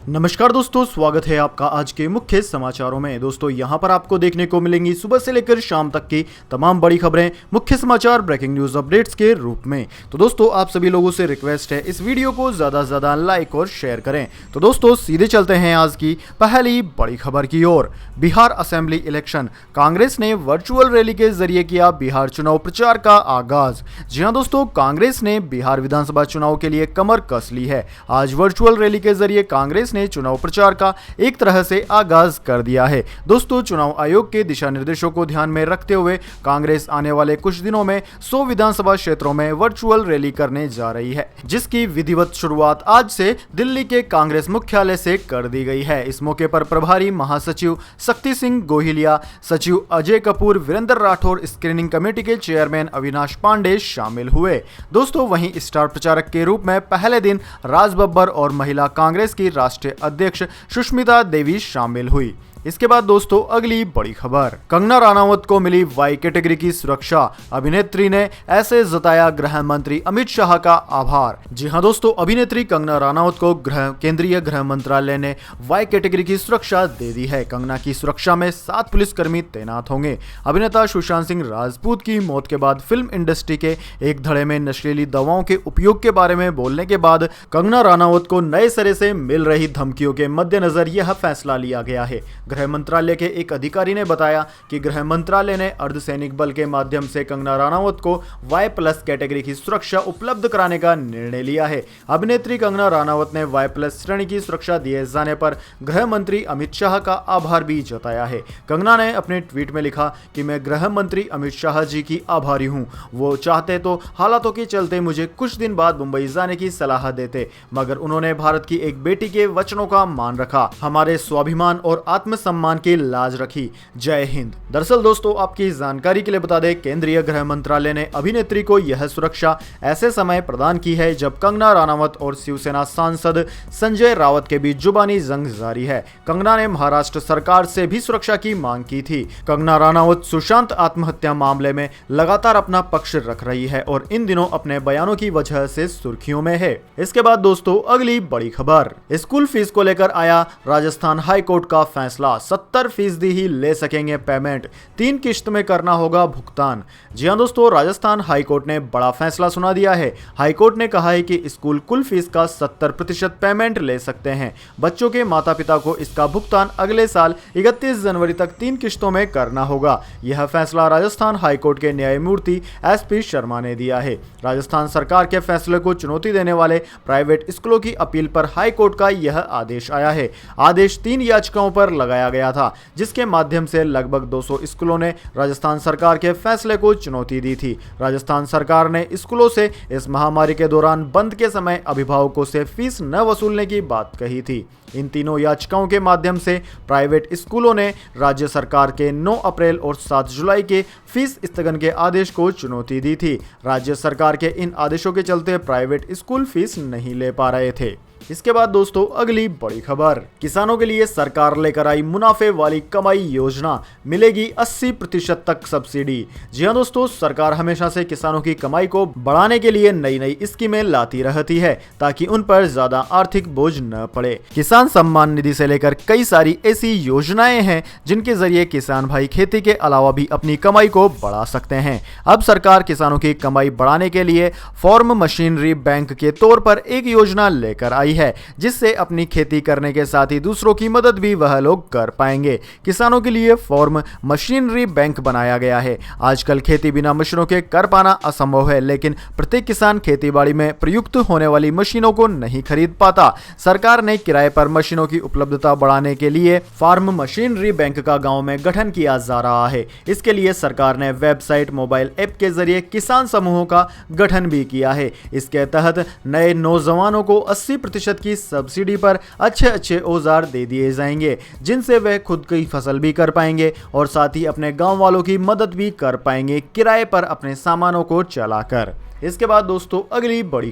नमस्कार दोस्तों, स्वागत है आपका आज के मुख्य समाचारों में। दोस्तों यहां पर आपको देखने को मिलेंगी सुबह से लेकर शाम तक की तमाम बड़ी खबरें, मुख्य समाचार, ब्रेकिंग न्यूज अपडेट्स के रूप में। तो दोस्तों आप सभी लोगों से रिक्वेस्ट है, इस वीडियो को ज्यादा से ज्यादा लाइक और शेयर करें। तो दोस्तों सीधे चलते हैं आज की पहली बड़ी खबर की ओर। बिहार असेंबली इलेक्शन, कांग्रेस ने वर्चुअल रैली के जरिए किया बिहार चुनाव प्रचार का आगाज। जी हां दोस्तों, कांग्रेस ने बिहार विधानसभा चुनाव के लिए कमर कस ली है। आज वर्चुअल रैली के जरिए कांग्रेस ने चुनाव प्रचार का एक तरह से आगाज कर दिया है। दोस्तों चुनाव आयोग के दिशा निर्देशों को ध्यान में रखते हुए कांग्रेस आने वाले कुछ दिनों में 100 विधानसभा क्षेत्रों में वर्चुअल रैली करने जा रही है, जिसकी विधिवत शुरुआत आज से दिल्ली के कांग्रेस मुख्यालय से कर दी गई है। इस मौके पर प्रभारी महासचिव शक्ति सिंह गोहिलिया, सचिव अजय कपूर, वीरेंद्र राठौर, स्क्रीनिंग कमेटी के चेयरमैन अविनाश पांडे शामिल हुए। दोस्तों वहीं स्टार प्रचारक के रूप में पहले दिन राज बब्बर और महिला कांग्रेस की राष्ट्रीय अध्यक्ष सुष्मिता देवी शामिल हुई। इसके बाद दोस्तों अगली बड़ी खबर, कंगना रनावत को मिली वाई कैटेगरी की सुरक्षा। अभिनेत्री ने ऐसे जताया गृह मंत्री अमित शाह का आभार। जी हां दोस्तों, अभिनेत्री कंगना रनावत को केंद्रीय गृह मंत्रालय ने वाई कैटेगरी की सुरक्षा दे दी है। कंगना की सुरक्षा में 7 पुलिसकर्मी तैनात होंगे। अभिनेता सुशांत सिंह राजपूत की मौत के बाद फिल्म इंडस्ट्री के एक धड़े में नशीली दवाओं के उपयोग के बारे में बोलने के बाद कंगना रनावत को नए सिरे से मिल रही धमकियों के मद्देनजर यह फैसला लिया गया है। गृह मंत्रालय के एक अधिकारी ने बताया कि गृह मंत्रालय ने अर्धसैनिक बल के माध्यम से कंगना रनावत को वाई प्लस कैटेगरी की सुरक्षा उपलब्ध कराने का निर्णय लिया है। अभिनेत्री कंगना रनावत ने वाई प्लस श्रेणी की सुरक्षा दिए जाने पर गृह मंत्री अमित शाह का आभार भी जताया है। कंगना ने अपने ट्वीट में लिखा कि मैं गृह मंत्री अमित शाह जी की आभारी हूं। वो चाहते तो हालातों के चलते मुझे कुछ दिन बाद मुंबई जाने की सलाह देते, मगर उन्होंने भारत की एक बेटी के वचनों का मान रखा, हमारे स्वाभिमान और आत्मसम्मान की लाज रखी। जय हिंद। दरअसल दोस्तों आपकी जानकारी के लिए बता दें, केंद्रीय गृह मंत्रालय ने अभिनेत्री को यह सुरक्षा ऐसे समय प्रदान की है जब कंगना रनावत और शिवसेना सांसद संजय राउत के बीच जुबानी जंग जारी है। कंगना ने महाराष्ट्र सरकार से भी सुरक्षा की मांग की थी। कंगना रनावत सुशांत आत्महत्या मामले में लगातार अपना पक्ष रख रही है और इन दिनों अपने बयानों की वजह से सुर्खियों में है। इसके बाद दोस्तों अगली बड़ी खबर, स्कूल फीस को लेकर आया राजस्थान हाईकोर्ट का फैसला। 70% ही ले सकेंगे पेमेंट, 3 किश्त में करना होगा भुगतान। जी हां दोस्तों, राजस्थान हाईकोर्ट ने बड़ा फैसला सुना दिया है। हाईकोर्ट ने कहा है कि स्कूल कुल फीस का 70% पेमेंट ले सकते हैं। बच्चों के माता पिता को इसका भुगतान अगले साल 31 जनवरी तक 3 किश्तों में करना होगा। यह फैसला राजस्थान हाईकोर्ट के न्यायमूर्ति SP शर्मा ने दिया है। राजस्थान सरकार के फैसले को चुनौती देने वाले प्राइवेट स्कूलों की अपील पर हाईकोर्ट का यह आदेश आया है। आदेश 3 याचिकाओं पर लगाया गया था, जिसके माध्यम से लगभग 200 स्कूलों ने राजस्थान सरकार के फैसले को चुनौती दी थी। राजस्थान सरकार ने स्कूलों से इस महामारी के दौरान बंद के समय अभिभावकों से फीस न वसूलने की बात कही थी। इन तीनों याचिकाओं के माध्यम से प्राइवेट स्कूलों ने राज्य सरकार के 9 अप्रैल और 7 जुलाई के फीस स्थगन के आदेश को चुनौती दी थी। राज्य सरकार के इन आदेशों के चलते प्राइवेट स्कूल फीस नहीं ले पा रहे थे। इसके बाद दोस्तों अगली बड़ी खबर, किसानों के लिए सरकार लेकर आई मुनाफे वाली कमाई योजना, मिलेगी 80% तक सब्सिडी। जी हां दोस्तों, सरकार हमेशा से किसानों की कमाई को बढ़ाने के लिए नई नई स्कीमें लाती रहती है ताकि उन पर ज्यादा आर्थिक बोझ न पड़े। किसान सम्मान निधि से लेकर कई सारी ऐसी योजनाएं हैं जिनके जरिए किसान भाई खेती के अलावा भी अपनी कमाई को बढ़ा सकते हैं। अब सरकार किसानों की कमाई बढ़ाने के लिए फार्म मशीनरी बैंक के तौर पर एक योजना लेकर आई है, जिससे अपनी खेती करने के साथ ही दूसरों की मदद भी वह लोग कर पाएंगे। किसानों के लिए फार्म मशीनरी बैंक बनाया गया है। आजकल खेती बिना मशीनों के कर पाना असंभव है, लेकिन प्रत्येक किसान खेतीबाड़ी में प्रयुक्त होने वाली मशीनों को नहीं खरीद पाता। सरकार ने किराए पर मशीनों की उपलब्धता बढ़ाने के लिए फार्म मशीनरी बैंक का गांव में गठन किया जा रहा है। इसके लिए सरकार ने वेबसाइट, मोबाइल ऐप के जरिए किसान समूहों का गठन भी किया है। इसके तहत नए नौजवानों को 80% की सब्सिडी पर अच्छे औजार दे दिए जाएंगे, जिनसे वे खुद की फसल भी कर पाएंगे और साथ ही अपने गांव वालों की मदद भी कर पाएंगे किराए पर अपने सामानों को चलाकर। इसके बाद दोस्तों अगली बड़ी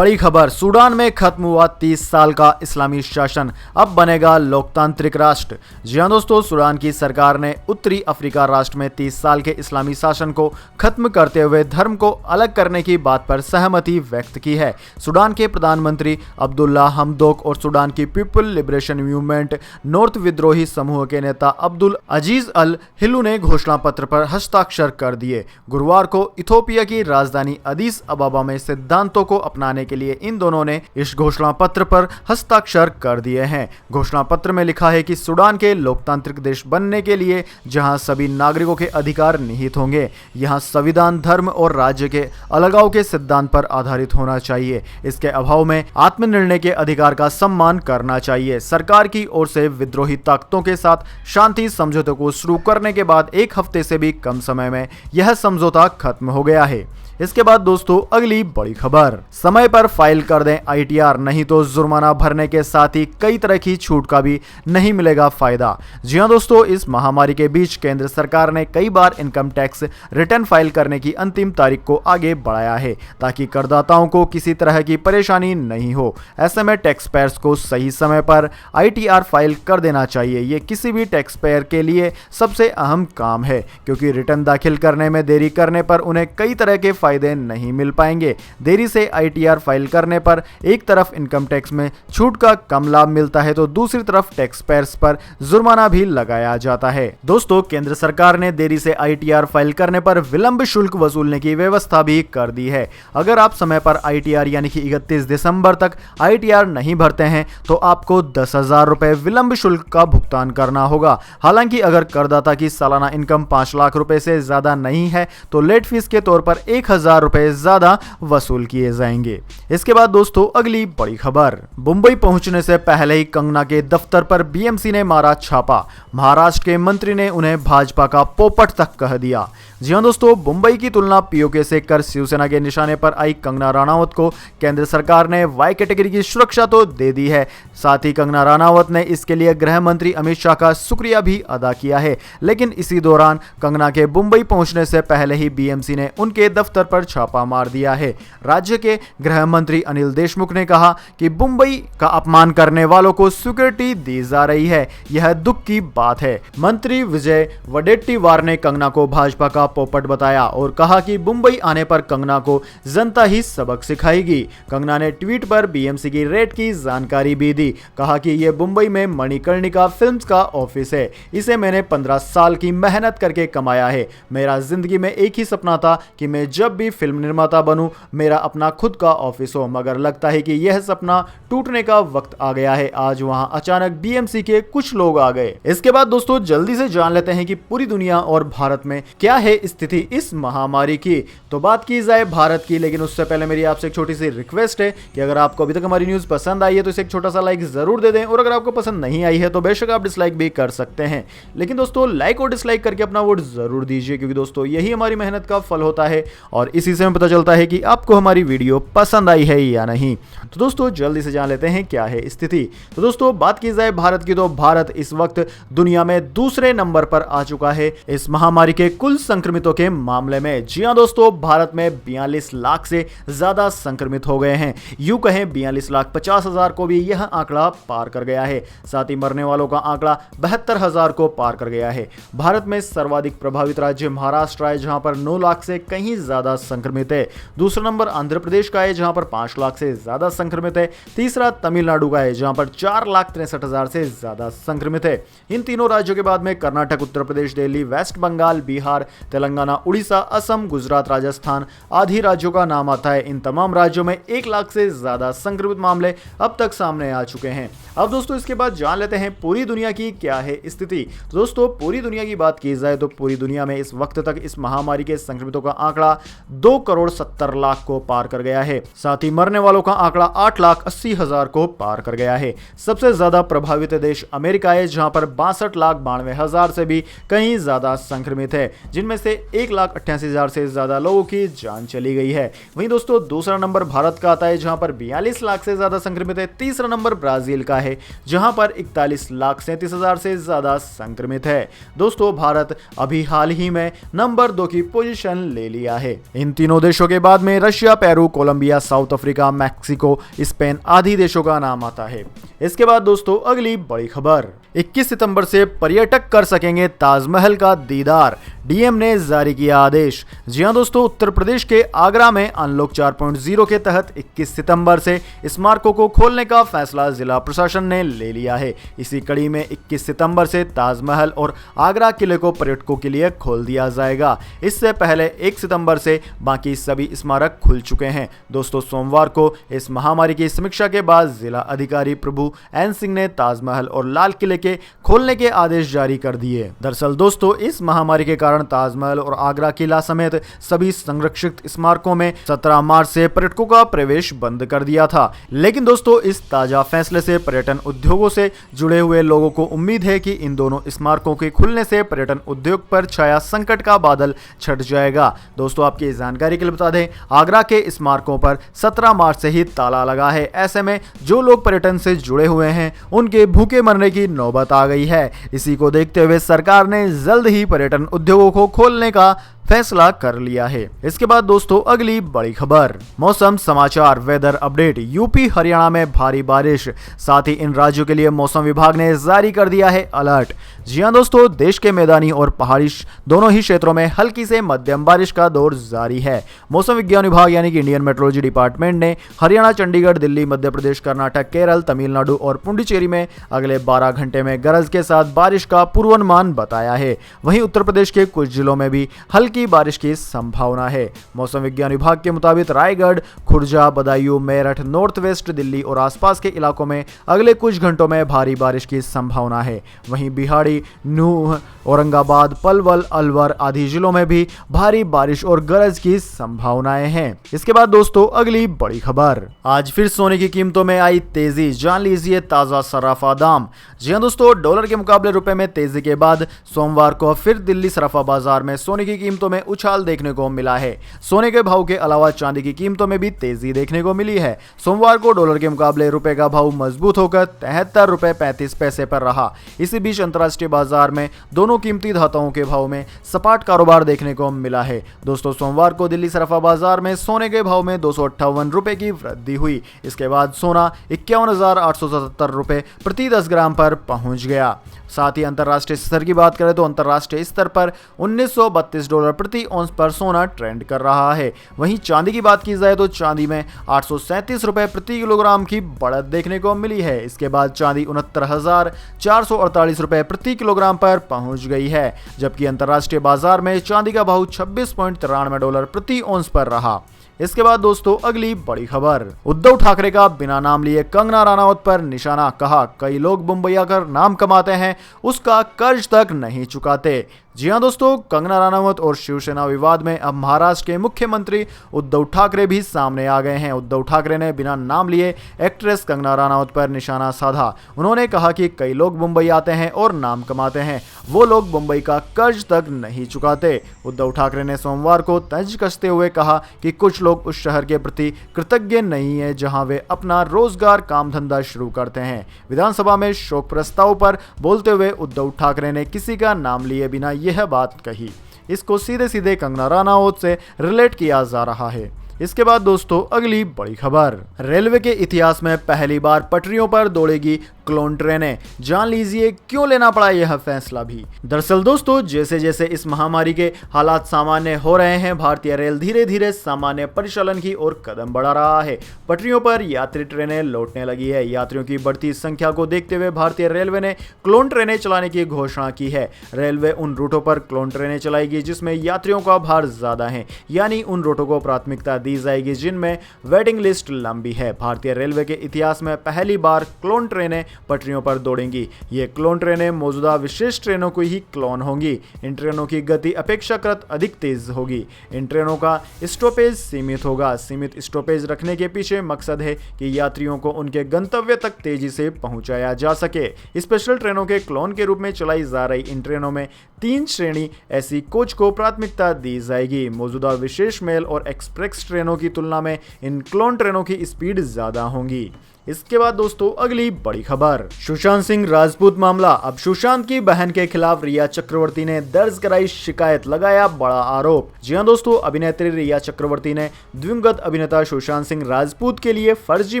खबर सूडान में खत्म हुआ 30 साल का इस्लामी शासन, अब बनेगा लोकतांत्रिक राष्ट्र। जी हां दोस्तों, सूडान की सरकार ने उत्तरी अफ्रीका राष्ट्र में 30 साल के इस्लामी शासन को खत्म करते हुए धर्म को अलग करने की बात पर सहमति व्यक्त की है। सूडान के प्रधानमंत्री अब्दुल्ला हमदोक और सूडान की पीपल लिबरेशन मूवमेंट नॉर्थ विद्रोही समूह के नेता अब्दुल अजीज अल हिलू ने घोषणा पत्र पर हस्ताक्षर कर दिए। गुरुवार को इथोपिया की राजधानी अदीस अबाबा में सिद्धांतों को अपनाने के लिए इन दोनों ने इस घोषणा पत्र पर हस्ताक्षर कर दिए हैं। घोषणा पत्र में लिखा है कि सूडान के लोकतांत्रिक देश बनने के लिए जहां सभी नागरिकों के अधिकार निहित होंगे, यहां संविधान धर्म और राज्य के अलगाव के सिद्धांत पर आधारित होना चाहिए। इसके अभाव में आत्मनिर्णय के अधिकार का सम्मान करना चाहिए। सरकार की ओर से विद्रोही ताकतों के साथ शांति समझौते को शुरू करने के बाद एक हफ्ते से भी कम समय में यह समझौता खत्म हो गया है। इसके बाद दोस्तों अगली बड़ी खबर, समय पर फाइल कर दें ITR, नहीं तो जुर्माना भरने के साथ ही कई तरह की छूट का भी नहीं मिलेगा फायदा। जी हां दोस्तों, इस महामारी के बीच केंद्र सरकार ने कई बार इनकम टैक्स रिटर्न फाइल करने की अंतिम तारीख को आगे बढ़ाया है ताकि करदाताओं को किसी तरह की परेशानी नहीं हो। ऐसे में टैक्स पेयर्स को सही समय पर ITR फाइल कर देना चाहिए। ये किसी भी टैक्स पेयर के लिए सबसे अहम काम है, क्योंकि रिटर्न दाखिल करने में देरी करने पर उन्हें कई तरह के फायदे नहीं मिल पाएंगे। देरी से ITR फाइल करने पर एक तरफ इनकम टैक्स में छूट का कम लाभ मिलता है तो दूसरी तरफ टैक्स पेयर्स पर जुर्माना भी लगाया जाता है। दोस्तों, केंद्र सरकार ने देरी से ITR फाइल करने पर विलंब शुल्क वसूलने की व्यवस्था भी कर दी है। अगर आप समय पर ITR यानी कि 31 दिसंबर तक ITR नहीं भरते हैं तो आपको 10,000 रुपए विलंब शुल्क का भुगतान करना होगा। हालांकि अगर करदाता की सालाना इनकम 5 लाख रुपए से ज्यादा नहीं है तो लेट फीस के तौर पर 1,000 रुपए ज्यादा वसूल किए जाएंगे। इसके बाद दोस्तों अगली बड़ी खबर, मुंबई पहुंचने से पहले ही कंगना के दफ्तर पर BMC ने मारा छापा। महाराष्ट्र के मंत्री ने उन्हें भाजपा का पोपट तक कह दिया। जी हां दोस्तों, मुंबई की तुलना POK से कर शिवसेना के निशाने पर आई कंगना रनावत को केंद्र सरकार ने Y कैटेगरी की सुरक्षा तो दे दी है, साथ ही कंगना रनावत ने इसके लिए गृह मंत्री अमित शाह का शुक्रिया भी अदा किया है। लेकिन इसी दौरान कंगना के मुंबई पहुंचने से पहले ही BMC ने उनके दफ्तर पर छापा मार दिया है। राज्य के गृह मंत्री अनिल देशमुख ने कहा कि मुंबई का अपमान करने वालों को सिक्योरिटी दी जा रही है, यह दुख की बात है। मंत्री विजय वडेट्टीवार ने कंगना को भाजपा का पोपट बताया और कहा कि मुंबई आने पर कंगना को जनता ही सबक सिखाएगी। कंगना ने ट्वीट पर BMC की रेट की जानकारी भी दी। कहा कि यह मुंबई में मणिकर्णिका फिल्म्स का ऑफिस है, इसे मैंने 15 साल की मेहनत करके कमाया है। मेरा जिंदगी में एक ही सपना था कि मैं जब भी फिल्म निर्माता बनूं मेरा अपना खुद का ऑफिस हो, मगर लगता है कि यह सपना टूटने का वक्त आ गया है। आज वहां अचानक BMC के कुछ लोग आ गए। इसके बाद दोस्तों जल्दी से जान लेते हैं कि पूरी दुनिया और भारत में क्या है स्थिति इस महामारी की। तो बात की जाए भारत की, लेकिन उससे पहले मेरी आपसे एक छोटी सी रिक्वेस्ट है कि अगर आपको अभी तक हमारी न्यूज पसंद आई है तो इसे एक छोटा सा लाइक जरूर दे दें, और अगर आपको पसंद नहीं आई है तो बेशक आप डिसलाइक भी कर सकते हैं। लेकिन दोस्तों लाइक और डिसलाइक करके अपना वोट जरूर दीजिए, क्योंकि दोस्तों यही हमारी मेहनत का फल होता है और इसी से हमें पता चलता है कि आपको हमारी वीडियो पसंद आई है या नहीं। तो दोस्तों जल्दी से जान लेते हैं क्या है स्थिति। तो दोस्तों बात की जाए भारत की, तो भारत इस वक्त दुनिया में दूसरे नंबर पर आ चुका है इस महामारी के कुल संक्रमितों के मामले में। जी हां दोस्तों, भारत में 42 लाख से ज्यादा संक्रमित हो गए हैं। यूं कहें 42,50,000 को भी यह आंकड़ा पार कर गया है। साथ ही मरने वालों का आंकड़ा 72,000 को पार कर गया है। भारत में सर्वाधिक प्रभावित राज्य महाराष्ट्र है, जहां पर 9 लाख से कहीं ज्यादा संक्रमित है। दूसरा नंबर आंध्र प्रदेश का है, जहां पर 5 लाख से ज्यादा संक्रमित है। तीसरा तमिलनाडु का है, जहां पर 4,63,000 से ज्यादा संक्रमित है। इन तीनों राज्यों के बाद में कर्नाटक, उत्तर प्रदेश, दिल्ली, वेस्ट बंगाल, बिहार, तेलंगाना, उड़ीसा, असम, गुजरात, राजस्थान आदि राज्यों का नाम आता है। इन तमाम राज्यों में 1 लाख से ज्यादा संक्रमित मामले अब तक सामने आ चुके हैं। अब दोस्तों इसके बाद जान लेते हैं पूरी दुनिया की क्या है स्थिति। तो दोस्तों पूरी दुनिया की बात की जाए तो पूरी दुनिया में इस वक्त तक इस महामारी के संक्रमितों का आंकड़ा 2,70,00,000 को पार कर गया है। साथ ही मरने वालों का आंकड़ा 8,80,000 को पार कर गया है। सबसे ज्यादा प्रभावित देश अमेरिका है, जहां पर 62,92,000 से भी कहीं ज्यादा संक्रमित है, जिनमें से 1,88,000 से ज्यादा लोगों की जान चली गई है। वहीं दोस्तों दूसरा नंबर भारत का आता है, जहां पर 42 लाख से ज्यादा संक्रमित है। तीसरा नंबर ब्राजील का है, जहां पर 41,37,000 से ज्यादा संक्रमित है। दोस्तों भारत अभी हाल ही में नंबर 2 की पोजीशन ले लिया है। इन तीनों देशों के बाद में Russia, Peru, Colombia, South Africa, Mexico, Spain आदि देशों का नाम आता है। इसके बाद दोस्तों अगली बड़ी खबर, 21 सितंबर से पर्यटक कर सकेंगे ताजमहल का दीदार, डीएम ने जारी किया आदेश। जी हां दोस्तों, उत्तर प्रदेश के आगरा में अनलॉक 4.0 के तहत 21 सितंबर से स्मारकों को खोलने का फैसला जिला प्रशासन ने ले लिया है। इसी कड़ी में 21 सितंबर से ताजमहल और आगरा किले को पर्यटकों के लिए खोल दिया जाएगा। इससे पहले 1 सितंबर से बाकी सभी स्मारक खुल चुके हैं। दोस्तों, सोमवार को इस महामारी की समीक्षा के बाद जिला अधिकारी प्रभु एन सिंह ने ताजमहल और लाल किले के खोलने के आदेश जारी कर दिए। दरअसल दोस्तों, इस महामारी के कारण ताजमहल और आगरा किला समेत सभी संरक्षित स्मारकों में 17 मार्च से पर्यटकों का प्रवेश बंद कर दिया था। लेकिन दोस्तों, इस ताजा फैसले से पर्यटन उद्योगों से जुड़े हुए लोगों को उम्मीद है कि इन दोनों स्मारकों के खुलने से पर्यटन उद्योग पर छाया संकट का बादल छट जाएगा। दोस्तों, आपकी जानकारी के लिए बता दें, आगरा के स्मारकों पर 17 मार्च से ही ताला लगा है। ऐसे में जो लोग पर्यटन से जुड़े हुए हैं उनके भूखे मरने की नौबत आ गई है। इसी को देखते हुए सरकार ने जल्द ही पर्यटन उद्योगों को खोलने का फैसला कर लिया है। इसके बाद दोस्तों अगली बड़ी खबर, मौसम समाचार वेदर अपडेट, यूपी हरियाणा में भारी बारिश, साथ ही इन राज्यों के लिए मौसम विभाग ने जारी कर दिया है अलर्ट। जी हां दोस्तों, देश के मैदानी और पहाड़ी दोनों ही क्षेत्रों में हल्की से मध्यम बारिश का दौर जारी है। मौसम विज्ञान विभाग यानी कि इंडियन मेट्रोलॉजी डिपार्टमेंट ने हरियाणा, चंडीगढ़, दिल्ली, मध्य प्रदेश, कर्नाटक, केरल, तमिलनाडु और पुडुचेरी में अगले 12 घंटे में गरज के साथ बारिश का पूर्वानुमान बताया है। वहीं उत्तर प्रदेश के कुछ जिलों में भी हल्की बारिश की संभावना है। मौसम विज्ञान विभाग के मुताबिक रायगढ़, खुर्जा, बदायूं, मेरठ, नॉर्थ वेस्ट दिल्ली और आसपास के इलाकों में अगले कुछ घंटों में भारी बारिश की संभावना है। वहीं बिहाड़ी, नूह, औरंगाबाद, पलवल, अलवर आदि जिलों में भी भारी बारिश और गरज की संभावनाएं हैं। इसके बाद दोस्तों अगली बड़ी खबर, आज फिर सोने की कीमतों में आई तेजी, जान लीजिए ताजा सराफा दाम। जी हां दोस्तों, डॉलर के मुकाबले रुपए में तेजी के बाद सोमवार को फिर दिल्ली सराफा बाजार में सोने की कीमतों में उछाल देखने को मिला है। सोने के भाव के अलावा चांदी की कीमतों में भी तेजी देखने को मिली है। सोमवार को डॉलर के मुकाबले रुपए का भाव मजबूत होकर 73 रुपए 35 पैसे पर रहा। इसी बीच अंतर्राष्ट्रीय बाजार में दोनों कीमती धातुओं के भाव में सपाट कारोबार देखने को मिला है। दोस्तों, सोमवार को दिल्ली सराफा बाजार में सोने के भाव में 258 रुपए की वृद्धि हुई। इसके बाद सोना 51,877 रुपए प्रति 10 ग्राम पर पहुंच गया। साथ ही अंतर्राष्ट्रीय स्तर की बात करें तो अंतर्राष्ट्रीय स्तर पर $1932 प्रति औंस पर सोना ट्रेंड कर रहा है। वहीं चांदी की बात की जाए तो चांदी में 837 रुपए प्रति किलोग्राम की बढ़त देखने को मिली है। इसके बाद चांदी 69,448 रुपए प्रति किलोग्राम पर पहुंच गई है, जबकि अंतर्राष्ट्रीय बाजार में चांदी का भाव $26.93 प्रति औंस पर रहा। इसके बाद दोस्तों अगली बड़ी खबर, उद्धव ठाकरे का बिना नाम लिए कंगना रनावत पर निशाना, कहा कई लोग मुंबई आकर नाम कमाते हैं, उसका कर्ज तक नहीं चुकाते। जी हां दोस्तों, कंगना रनावत और शिवसेना विवाद में अब महाराष्ट्र के मुख्यमंत्री उद्धव ठाकरे भी सामने आ गए हैं। उद्धव ठाकरे ने बिना नाम लिए एक्ट्रेस कंगना रनावत पर निशाना साधा। उन्होंने कहा कि कई लोग मुंबई आते हैं और नाम कमाते हैं, वो लोग मुंबई का कर्ज तक नहीं चुकाते। उद्धव ठाकरे ने सोमवार को तंज कसते हुए कहा कि कुछ लोग उस शहर के प्रति कृतज्ञ नहीं है जहां वे अपना रोजगार काम धंधा शुरू करते हैं। विधानसभा में शोक प्रस्ताव पर बोलते हुए उद्धव ठाकरे ने किसी का नाम लिए बिना यह बात कही। इसको सीधे सीधे कंगना रनावत से रिलेट किया जा रहा है। इसके बाद दोस्तों अगली बड़ी खबर, रेलवे के इतिहास में पहली बार पटरियों पर दौड़ेगी क्लोन ट्रेनें, जान लीजिए क्यों लेना पड़ा यह फैसला भी। दरअसल दोस्तों, जैसे जैसे इस महामारी के हालात सामान्य हो रहे हैं, भारतीय रेल धीरे धीरे सामान्य परिचालन की ओर कदम बढ़ा रहा है। पटरियों पर यात्री ट्रेनें लौटने लगी है। यात्रियों की बढ़ती संख्या को देखते हुए भारतीय रेलवे ने क्लोन ट्रेनें चलाने की घोषणा की है। रेलवे उन रूटों पर क्लोन ट्रेनें चलाएगी जिसमें यात्रियों का भार ज्यादा है, यानी उन रूटों को प्राथमिकता दी जाएगी जिनमें वेटिंग लिस्ट लंबी है। भारतीय रेलवे के इतिहास में पहली बार क्लोन ट्रेनें पटरियों पर दौड़ेंगी। ये क्लोन ट्रेनें मौजूदा विशेष ट्रेनों को ही क्लोन होंगी। इन ट्रेनों की गति अपेक्षाकृत अधिक तेज होगी। इन ट्रेनों का स्टॉपेज सीमित होगा। सीमित स्टॉपेज रखने के पीछे मकसद है कि यात्रियों को उनके गंतव्य तक तेजी से पहुंचाया जा सके। स्पेशल ट्रेनों के क्लोन के रूप में चलाई जा रही इन ट्रेनों में 3 श्रेणी ऐसी कोच को प्राथमिकता दी जाएगी। मौजूदा विशेष मेल और एक्सप्रेस ट्रेनों की तुलना में इन क्लोन ट्रेनों की स्पीड ज्यादा होंगी। इसके बाद दोस्तों अगली बड़ी खबर, सुशांत सिंह राजपूत मामला। अब सुशांत की बहन के खिलाफ रिया चक्रवर्ती ने दर्ज कराई शिकायत, लगाया बड़ा आरोप। जी हां दोस्तों, अभिनेत्री रिया चक्रवर्ती ने दिवंगत अभिनेता सुशांत सिंह राजपूत के लिए फर्जी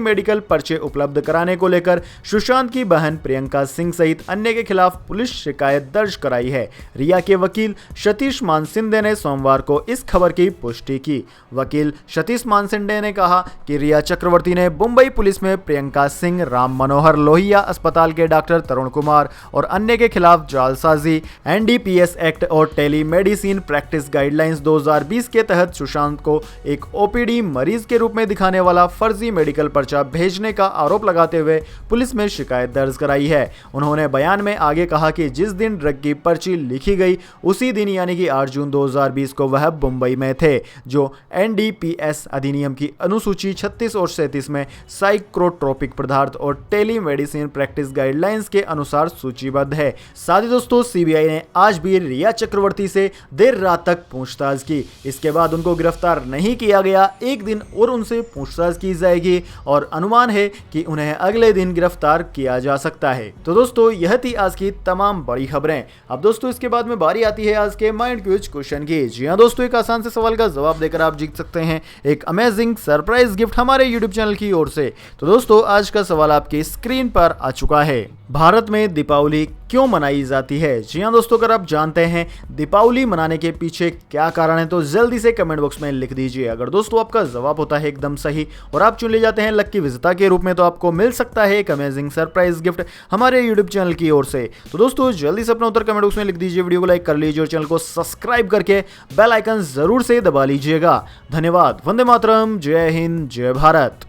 मेडिकल पर्चे उपलब्ध कराने को लेकर सुशांत की बहन प्रियंका सिंह सहित अन्य के खिलाफ पुलिस शिकायत दर्ज कराई है। रिया के वकील सतीश मानसिंडे ने सोमवार को इस खबर की पुष्टि की। वकील सतीश मानसिंडे ने कहा कि रिया चक्रवर्ती ने मुंबई पुलिस में प्रियंका सिंह, राम मनोहर लोहिया अस्पताल के डॉक्टर तरुण कुमार और अन्य के खिलाफ जालसाजी, एनडीपीएस एक्ट और टेली मेडिसिन प्रैक्टिस गाइडलाइंस 2020 के तहत सुशांत को एक ओपीडी मरीज के रूप में दिखाने वाला फर्जी मेडिकल पर्चा भेजने का आरोप लगाते हुए पुलिस में शिकायत दर्ज कराई है। उन्होंने बयान में आगे कहा कि जिस दिन ड्रग की पर्ची लिखी गई उसी दिन यानी कि 8 जून 2020 को वह मुंबई में थे, जो एनडीपीएस अधिनियम की अनुसूची 36 और 37 में साइक्रोट्रोपिक पदार्थ और टेली मेडिसिन प्रैक्टिस गाइडलाइंस के अनुसार सूचीबद्ध है। साथ ही दोस्तों सीबीआई ने आज भी रिया चक्रवर्ती से देर रात तक पूछताछ की। इसके बाद उनको गिरफ्तार नहीं किया गया, एक दिन और उनसे पूछताछ की जाएगी और अनुमान है कि उन्हें अगले दिन गिरफ्तार किया जा सकता है। तो दोस्तों यह थी आज की तमाम बड़ी खबरें। अब दोस्तों इसके बाद में बारी आती है आज के माइंड क्विज क्वेश्चन की। जी हाँ दोस्तों, एक आसान से सवाल का जवाब देकर आप जीत सकते हैं एक अमेजिंग सरप्राइज गिफ्ट हमारे यूट्यूब चैनल की ओर से। तो दोस्तों आज का सवाल आपकी स्क्रीन पर आ चुका है। भारत में दीपावली क्यों मनाई जाती है? जी हाँ दोस्तों, अगर आप जानते हैं दीपावली मनाने के पीछे क्या कारण है तो जल्दी से कमेंट बॉक्स में लिख दीजिए। अगर दोस्तों आपका जवाब होता है एकदम सही और आप चुन ले जाते हैं लक्की विजेता के रूप में, तो आपको मिल सकता है एक अमेजिंग सरप्राइज गिफ्ट हमारे यूट्यूब चैनल की ओर से। तो दोस्तों जल्दी से अपना उत्तर कमेंट बॉक्स में लिख दीजिए, वीडियो को लाइक कर लीजिए और चैनल को सब्सक्राइब करके बेल आइकन जरूर से दबा लीजिएगा। धन्यवाद। वंदे मातरम। जय हिंद, जय भारत।